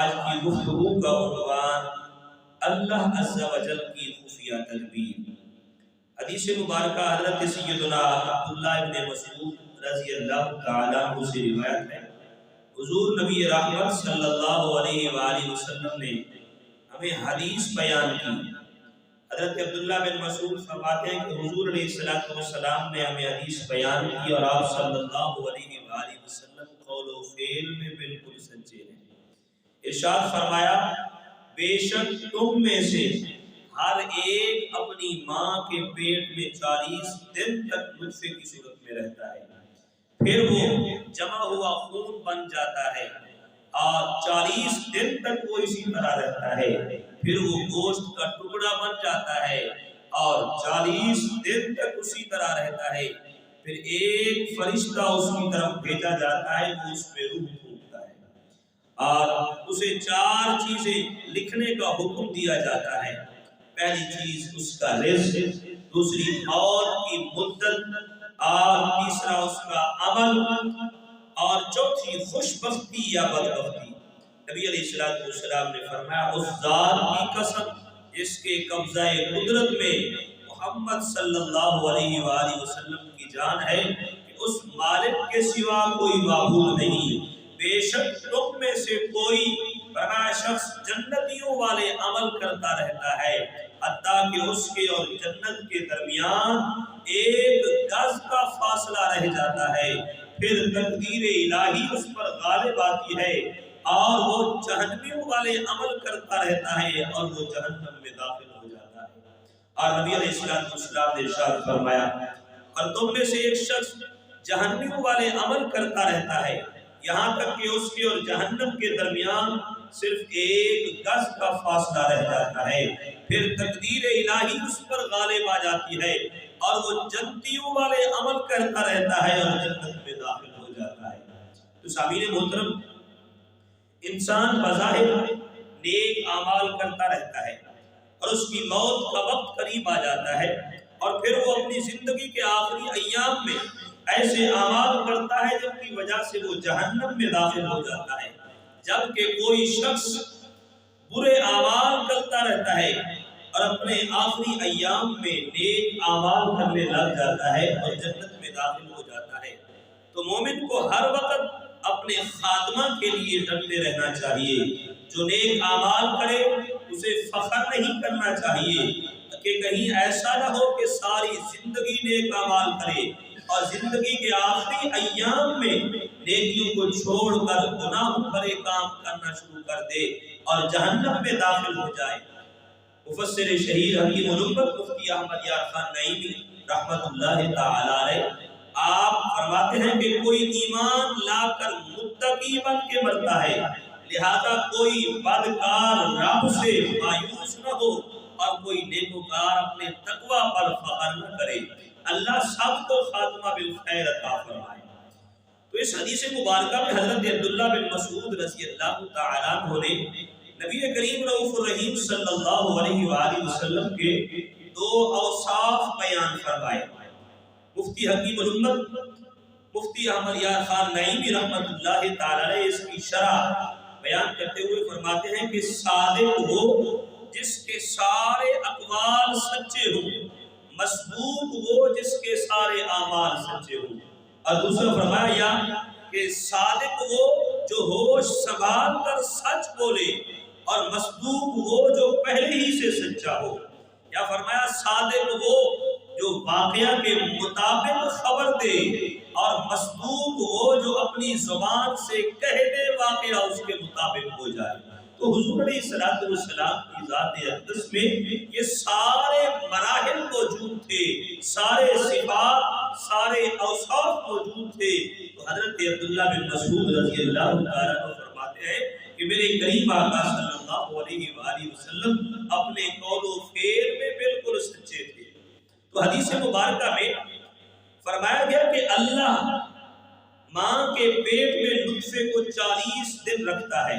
آج کی گفتگو کا عنوان اللہ عز و جل کی خفیہ تدبیر۔ حدیث مبارکہ حضرت سیدنا عبداللہ ابن مسعود رضی اللہ تعالیٰ عنہ سے روایت ہے، حضور نبی رحمت صلی اللہ علیہ وآلہ وسلم نے ہمیں حدیث بیان کی۔ حضرت عبداللہ بن مسعود فرماتے ہیں کہ حضور علیہ السلام نے ہمیں حدیث بیان کی اور آپ صلی اللہ علیہ وآلہ وسلم قول و فعل میں بالکل سچے ہیں۔ ارشاد فرمایا، بے شک تم میں سے ہر ایک اپنی ماں کے پیٹ میں 40 دن تک نطفے کی صورت میں رہتا ہے، پھر وہ جمع ہوا خون بن جاتا ہے اور 40 دن تک وہ اسی طرح رہتا ہے، پھر وہ گوشت کا ٹکڑا بن جاتا ہے اور 40 دن تک اسی طرح رہتا ہے، پھر ایک فرشتہ اس کی طرف بھیجا جاتا ہے، وہ اس پہ روح پھونکتا ہے اور اسے 4 چیزیں لکھنے کا حکم دیا جاتا ہے۔ پہلی چیز اس کا رزق، دوسری موت کی مدت، اور تیسرا اس کا عمل، اور چوتھی خوش بختی یا بدبختی۔ نبی علیہ السلام نے فرمایا، اس ذات کی قسم جس کے قبضہ قدرت میں محمد صلی اللہ علیہ وآلہ وسلم کی جان ہے کہ اس مالک کے سوا کوئی معبود نہیں، بے شک تم میں سے کوئی بڑا شخص جنتیوں والے عمل کرتا رہتا ہے حتیٰ کہ اس کے اور جنت کے درمیان ایک گز کا فاصلہ رہ جاتا ہے، پھر تقدیر الہی اس پر غالب آتی ہے اور وہ جہنمیوں والے عمل کرتا رہتا ہے اور وہ جہنم میں داخل ہو جاتا ہے۔ اور نبی علیہ السلام نے ارشاد فرمایا، اور تم میں سے ایک شخص جہنمیوں والے عمل کرتا رہتا ہے یہاں تک کہ اس کے اور جہنم کے درمیان صرف ایک گز کا فاصلہ رہ جاتا ہے، پھر تقدیر الہی اس پر غالب آ جاتی ہے اور وہ جنتیوں والے عمل کرتا رہتا ہے اور جنت میں داخل ہو جاتا ہے۔ تو سامعین محترم، انسان بظاہر نیک اعمال کرتا رہتا ہے اور اس کی موت کا وقت قریب آ جاتا ہے اور پھر وہ اپنی زندگی کے آخری ایام میں ایسے اعمال کرتا ہے جن کی وجہ سے وہ جہنم میں داخل ہو جاتا ہے، جبکہ کوئی شخص برے اعمال کرتا رہتا ہے اور اپنے آخری ایام میں نیک اعمال کرنے لگ جاتا ہے اور جنت میں داخل ہو جاتا ہے۔ تو مومن کو ہر وقت اپنے خاتمہ کے لیے ڈرتے رہنا چاہیے۔ جو نیک اعمال کرے اسے فخر نہیں کرنا چاہیے کہ کہیں ایسا نہ ہو کہ ساری زندگی نیک اعمال کرے اور زندگی کے آخری ایام میں نیکیوں کو چھوڑ کر گناہ بھرے کام کرنا شروع کر دے اور جہنم میں داخل ہو جائے۔ مفسر شہیر حکیم الامت مفتی احمد یار خان نعیمی رحمت اللہ تعالی علیہ آپ فرماتے ہیں کہ کوئی ایمان لا کر متقی بن کے مرتا ہے، لہذا کوئی بدکار رب سے مایوس نہ ہو اور کوئی نیکوکار اپنے تقوی پر فخر نہ کرے۔ اللہ سب کو خاتمہ بالخیر عطا فرمائے۔ تو اس حدیث مبارکہ میں حضرت عبداللہ بن مسعود رضی اللہ تعالیٰ عنہ نے نبی کریم رؤوف الرحیم صلی اللہ علیہ وآلہ وسلم کے 2 اوصاف بیان فرمائے۔ مفتی حکیم الامت مفتی احمد یار خان نعیمی رحمت اللہ تعالیٰ نے اس کی شرح بیان کرتے ہوئے فرماتے ہیں کہ صادق وہ جس کے سارے اقوال سچے ہوں، مصدوق وہ جس کے سارے اعمال سچے ہوں، اور دوسرا فرمایا کہ صادق وہ جو ہوش سنبھال کر سچ بولے اور مصدوق وہ جو پہلے ہی سے سچا ہو، یا فرمایا صادق وہ جو واقعہ کے مطابق خبر دے اور مصدوق وہ جو اپنی زبان سے کہہ دے واقعہ اس کے مطابق ہو جائے۔ تو حضور علیہ السلام کی ذات اقدس میں یہ سارے مراحل موجود تھے، سارے صفات، سارے اوصاف موجود تھے۔ تو حضرت عبداللہ بن مسعود رضی اللہ تعالیٰ عنہ فرماتے ہیں کہ میرے کریم آقا صلی اللہ علیہ وآلہ وسلم اپنے قول و فعل میں بالکل سچے تھے۔ تو حدیث مبارکہ میں فرمایا گیا کہ اللہ ماں کے پیٹ میں نطفے کو 40 دن رکھتا ہے،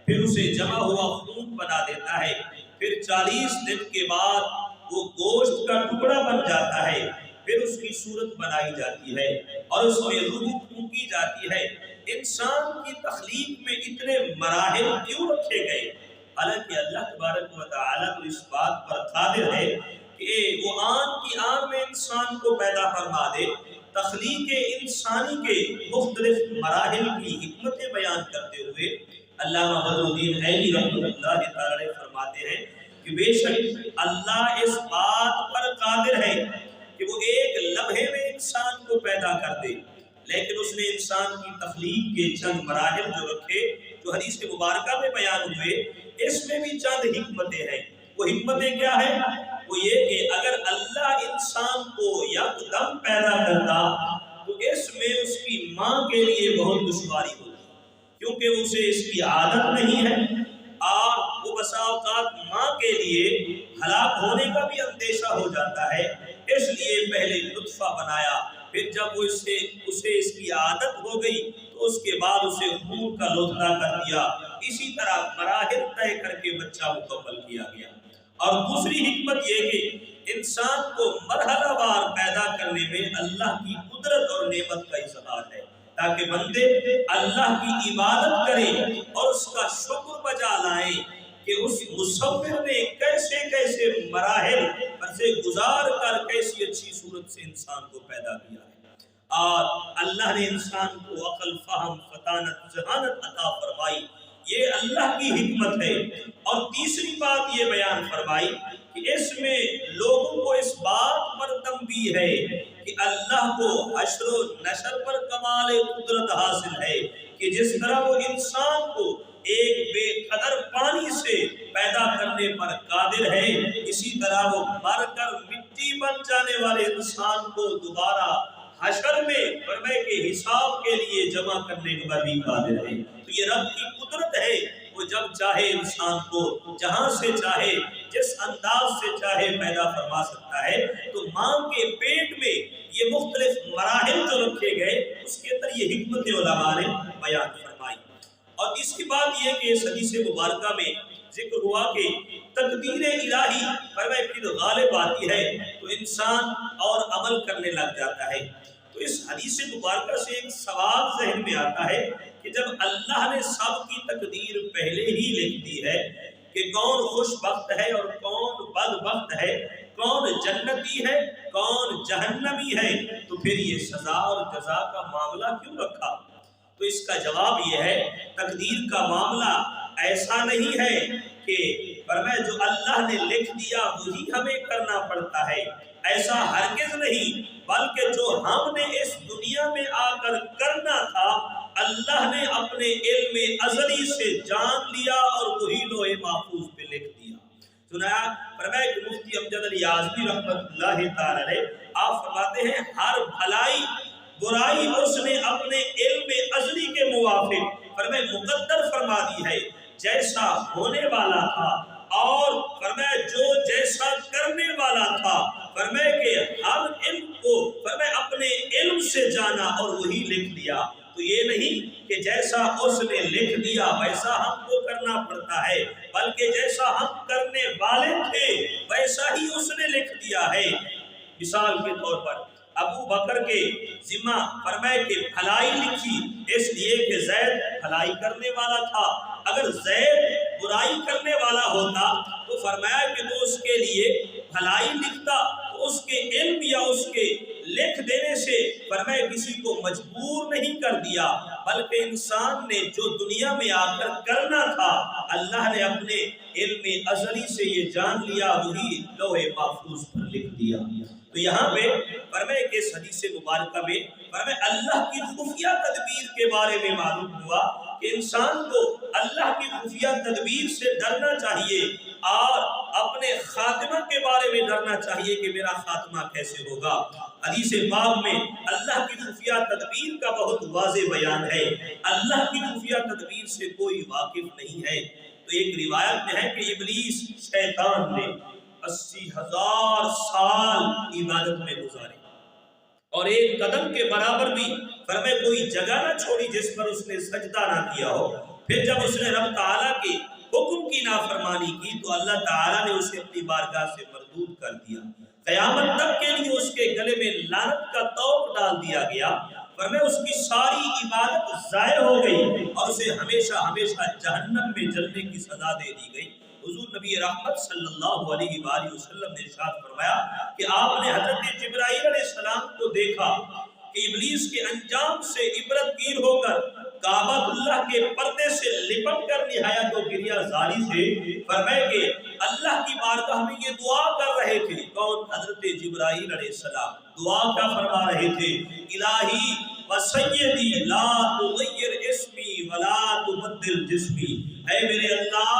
پھر اسے جمع ہوا خون بنا دیتا ہے، پھر 40 دن کے بعد وہ گوشت کا ٹکڑا بن جاتا ہے، پھر اس کی صورت بنائی جاتی ہے اور اس میں روح پھونکی جاتی ہے، انسان کی تخلیق میں اتنے مراحل کیوں رکھے گئے؟ حالانکہ اللہ تبارک و تعالیٰ تو اس بات پر قادر ہے کہ وہ آن کی آن میں انسان کو پیدا فرما دے۔ تخلیق انسانی کے مختلف مراحل کی حکمتیں بیان کرتے ہوئے علامہ بدر الدین عینی رحمۃ اللہ تعالی فرماتے ہیں کہ بے شک اللہ اس بات پر قادر ہے کہ وہ ایک لمحے میں انسان کو پیدا کر دے، لیکن اس نے انسان کی تخلیق کے چند مراحل جو رکھے، جو حدیث مبارکہ میں بیان ہوئے، اس میں بھی چند حکمتیں ہیں۔ وہ حکمتیں کیا ہیں؟ وہ یہ کہ اگر اللہ انسان کو یکدم پیدا کرتا تو اس میں اس کی ماں کے لیے بہت دشواری ہوتی، کیونکہ اسے اس کی عادت نہیں ہے، اور وہ بسا اوقات ماں کے لیے ہلاک ہونے کا بھی اندیشہ ہو جاتا ہے۔ اس لیے پہلے نطفہ بنایا، پھر جب وہ اسے اس کی عادت ہو گئی تو اس کے بعد اسے خون کا لوتھڑا کر دیا۔ اسی طرح مراحل طے کر کے بچہ مکمل کیا گیا۔ اور دوسری حکمت یہ کہ انسان کو مرحلہ وار پیدا کرنے میں اللہ کی قدرت اور نعمت کا اظہار ہے، تاکہ بندے اللہ کی عبادت کریں اور اس کا شکر بجا لائیں کہ اس مصور نے کیسے کیسے مراحل پر سے گزار کر کیسی اچھی صورت سے انسان کو پیدا کیا ہے، اور اللہ نے انسان کو عقل، فہم، فطانت، ذہانت عطا فرمائی۔ یہ اللہ کی حکمت ہے۔ اور تیسری بات یہ بیان فرمائی کہ اس میں لوگوں کو اس بات پر تنبیہ ہے کہ اللہ کو حشر و نشر پر کمال قدرت حاصل ہے کہ جس طرح وہ انسان کو ایک بے قدر پانی سے پیدا کرنے پر قادر ہے، اسی طرح وہ مر کر مٹی بن جانے والے انسان کو دوبارہ حشر میں فرمائے کہ حساب کے لیے جمع کرنے پر بھی قادر ہے۔ تو یہ رب کی قدرت ہے، وہ جب چاہے انسان کو جہاں سے چاہے، جس انداز سے چاہے پیدا فرما سکتا ہے۔ تو ماں کے پیٹ میں یہ مختلف مراحل جو رکھے گئے، اس کے اندر یہ حکمت علماء نے بیان فرمائی۔ اور اس کی بات یہ کہ اس حدیث مبارکہ میں ذکر ہوا کہ تقدیر الہی فرمائے پھر غالب آتی ہے تو انسان اور عمل کرنے لگ جاتا ہے۔ تو اس حدیث مبارکہ سے ایک سوال ذہن میں آتا ہے کہ جب اللہ نے سب کی تقدیر پہلے ہی لکھ دی ہے کہ کون خوش بخت ہے اور کون بدبخت ہے، کون جنتی ہے کون جہنمی ہے، تو پھر یہ سزا اور جزا کا معاملہ کیوں رکھا؟ تو اس کا جواب یہ ہے، تقدیر کا معاملہ ایسا نہیں ہے کہ فرمائے جو اللہ نے لکھ دیا وہی ہمیں کرنا پڑتا ہے، ایسا ہرگز نہیں، بلکہ جو ہم نے اس دنیا میں آ کر کرنا تھا اللہ نے اپنے علم ازلی سے جان لیا اور وہی لوح محفوظ پہ لکھ دیا۔ سنایا فرمائے کہ مفتی امجد علی اعظمی رحمۃ اللہ تعالی علیہ آپ فرماتے ہیں ہر بھلائی برائی اس نے اپنے علم ازلی کے موافق فرمائے مقدر فرما دی ہے، جیسا ہونے والا تھا اور فرمائے جو جیسا کرنے والا تھا، فرمائے کہ ہر علم کو فرمائے اپنے علم سے جانا اور وہی لکھ دیا۔ تو یہ نہیں کہ جیسا اس نے لکھ دیا ویسا ہم کو کرنا پڑتا ہے، بلکہ جیسا ہم کرنے والے تھے ویسا ہی اس نے لکھ دیا ہے۔ مثال کے طور پر ابو بکر کے ذمہ فرمائے کہ بھلائی لکھی، اس لیے کہ زید بھلائی کرنے والا تھا، اگر زید برائی کرنے والا ہوتا تو فرمایا کہ تو اس کے لیے بھلائی لکھتا، تو اس کے علم یا اس کے لکھ دینے سے فرمایا کسی کو مجبور نہیں کر دیا، بلکہ انسان نے جو دنیا میں آ کر کرنا تھا اللہ نے اپنے علم ازلی سے یہ جان لیا، وہی لوح محفوظ پر لکھ دیا۔ تو یہاں پہ فرمائے کہ اس حدیث مبارکہ میں فرمائے اللہ کی خفیہ تدبیر کے بارے میں معلوم ہوا کہ انسان کو اللہ کی خفیہ تدبیر سے ڈرنا چاہیے اور اپنے خاتمہ کے بارے میں ڈرنا چاہیے کہ میرا خاتمہ کیسے ہوگا۔ حدیث باب میں اللہ کی خفیہ تدبیر کا بہت واضح بیان ہے، اللہ کی خفیہ تدبیر سے کوئی واقف نہیں ہے۔ تو ایک روایت میں ہے کہ ابلیس شیطان نے 80,000 سال عبادت میں گزارے اور ایک قدم کے برابر بھی فرمائے کوئی جگہ نہ چھوڑی جس پر اس نے سجدہ نہ کیا ہو۔ پھر جب اس نے رب تعالیٰ کے حکم کی نافرمانی کی تو اللہ تعالیٰ نے اسے اپنی بارگاہ سے مردود کر دیا، قیامت تک کے لیے اس کے گلے میں لعنت کا طوق ڈال دیا گیا۔ فرمایا اس کی ساری عبادت ضائع ہو گئی اور اسے ہمیشہ ہمیشہ جہنم میں جلنے کی سزا دے دی گئی۔ حضور نبی رحمت صلی اللہ علیہ وآلہ وسلم نے ارشاد فرمایا کہ آپ نے حضرت جبرائیل علیہ السلام کو دیکھا کہ ابلیس کے انجام سے عبرت گیر ہو کر کعبہ اللہ کے پردے سے لپٹ کر نہایت و گریہ زاری سے فرمائے کہ اللہ کی بارگاہ میں یہ دعا کر رہے تھے۔ کون؟ حضرت جبرائیل علیہ السلام۔ دعا کیا فرما رہے تھے؟ الہی و سیدی لا تغیر اسمی ولا تبدل جسمی، اے میرے اللہ،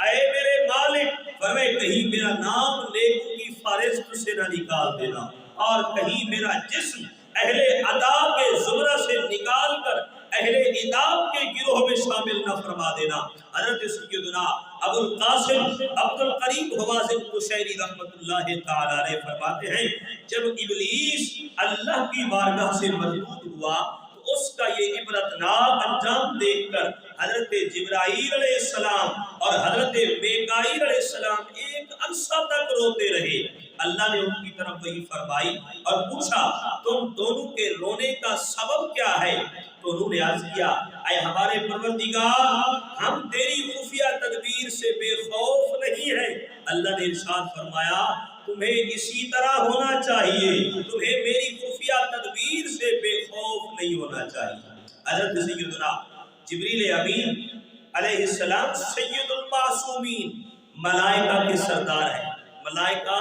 اے میرے مالک، فرمائے کہیں میرا نام نیکوں کی فہرست سے نہ نکال دینا اور کہیں میرا جسم اہل ادا کے زمرہ سے نکال کر اہل اداب کے گروہ میں شامل نہ فرما دینا۔ حضرت سیدنا ابو القاسم عبد القریب حوازن قشیری رحمت اللہ تعالی علیہ فرماتے ہیں جب ابلیس اللہ کی بارگاہ سے مردود ہوا تو اس کا یہ عبرتناک انجام دیکھ کر حضرت جبرائیل علیہ السلام اور حضرت میکائیل علیہ السلام ایک عرصہ تک روتے رہے۔ اللہ نے ان کی طرف وحی فرمائی اور پوچھا تم دونوں کے رونے کا سبب کیا ہے؟ تو انہوں نے عرض کیا اے ہمارے پروردگار، ہم تیری خفیہ تدبیر سے بے خوف نہیں ہیں۔ اللہ نے ارشاد فرمایا تمہیں اسی طرح ہونا چاہیے، تمہیں میری خفیہ تدبیر سے بے خوف نہیں ہونا چاہیے۔ حضرت سیدنا جبریل امین علیہ السلام سید المعصومین، ملائکہ کے سردار ہیں، ملائکہ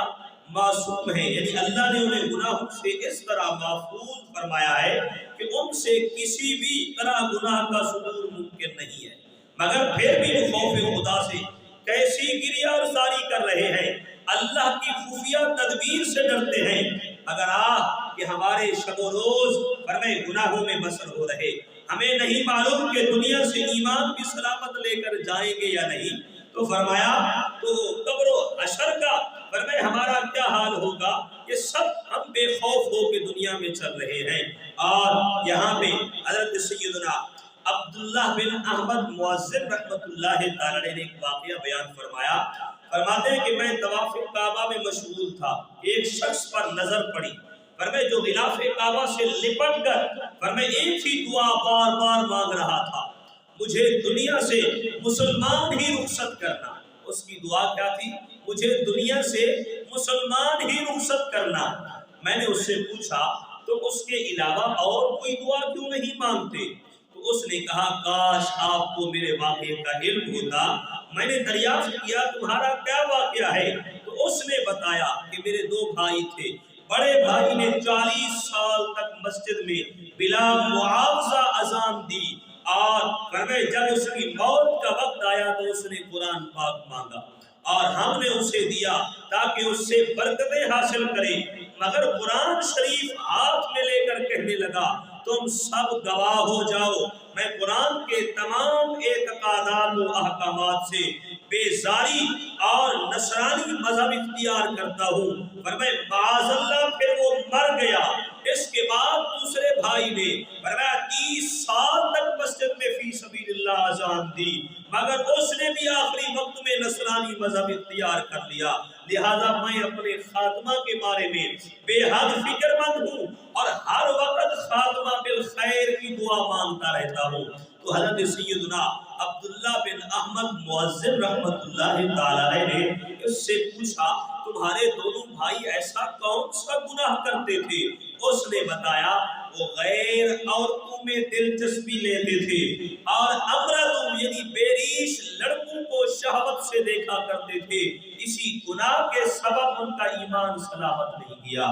معصوم ہیں، یعنی اللہ نے انہیں گناہوں سے اس طرح محفوظ فرمایا ہے کہ ان سے کسی بھی طرح گناہ کا صدور ممکن نہیں ہے، مگر پھر بھی وہ خوف خدا سے کیسی گریہ اور زاری کر رہے ہیں، اللہ کی خفیہ تدبیر سے ڈرتے ہیں۔ اگر کہ ہمارے شب و روز فرمائے گناہوں میں بسر ہو رہے، ہمیں نہیں معلوم کہ دنیا سے ایمان کی سلامت لے کر جائیں گے یا نہیں، تو فرمایا تو قبر و حشر کا فرمائے ہمارا کیا حال ہوگا؟ یہ سب ہم بے خوف ہو کے دنیا میں چل رہے ہیں۔ اور یہاں پہ حضرت سیدنا عبداللہ بن احمد مؤذن رحمت اللہ تعالی نے ایک واقعہ بیان فرمایا۔ فرماتے ہیں کہ میں طواف کعبہ میں مشغول تھا، ایک شخص پر نظر پڑی، فرمائے جو غلاف کعبہ سے لپٹ کر فرمائے ایک ہی دعا بار بار مانگ رہا تھا، مجھے دنیا سے مسلمان ہی رخصت کرنا۔ اس کی دعا کیا تھی؟ مجھے دنیا سے مسلمان ہی رخصت کرنا۔ میں نے اس سے پوچھا تم اس کے علاوہ اور کوئی دعا کیوں نہیں مانگتے؟ تو اس نے کہا کاش آپ کو میرے واقعے کا علم ہوتا، میں نے دریافت کیا تمہارا کیا واقعہ ہے؟ تو اس نے بتایا کہ میرے دو بھائی تھے، بڑے بھائی نے 40 سال تک مسجد میں بلا معاوضہ اذان دی اور فرمائے جب اس کی موت کا وقت آیا تو اس نے قرآن پاک مانگا اور ہم نے اسے دیا تاکہ اس سے برکتیں حاصل کرے، مگر قرآن شریف ہاتھ میں لے کر کہنے لگا تم سب گواہ ہو جاؤ میں قرآن کے تمام اعتقادات و احکامات سے بیزاری اور نصرانی مذہب اختیار کرتا ہوں۔ فرمائے معاذ اللہ، پھر وہ مر گیا۔ اس کے بعد دوسرے بھائی نے فرمایا 30 سال تک مسجد میں فی سبیل اللہ اذان دی، مگر اس نے بھی آخری وقت میں نصرانی مذہب اختیار کر لیا۔ لہذا میں اپنے خاتمہ کے بارے میں بے حد فکر مند ہوں اور ہر وقت خاتمہ بالخیر کی دعا مانگتا رہتا ہوں۔ تو حضرت سیدنا عبداللہ بن احمد مؤذن رحمت اللہ تعالی نے اس سے پوچھا تمہارے دونوں بھائی ایسا کون سا گناہ کرتے تھے؟ اس نے بتایا وہ غیر عورتوں میں دلچسپی لیتے تھے اور امرتوں یعنی بیریش لڑکوں کو شہوت سے دیکھا کرتے تھے، اسی گناہ کے سبب ان کا ایمان سلامت نہیں گیا۔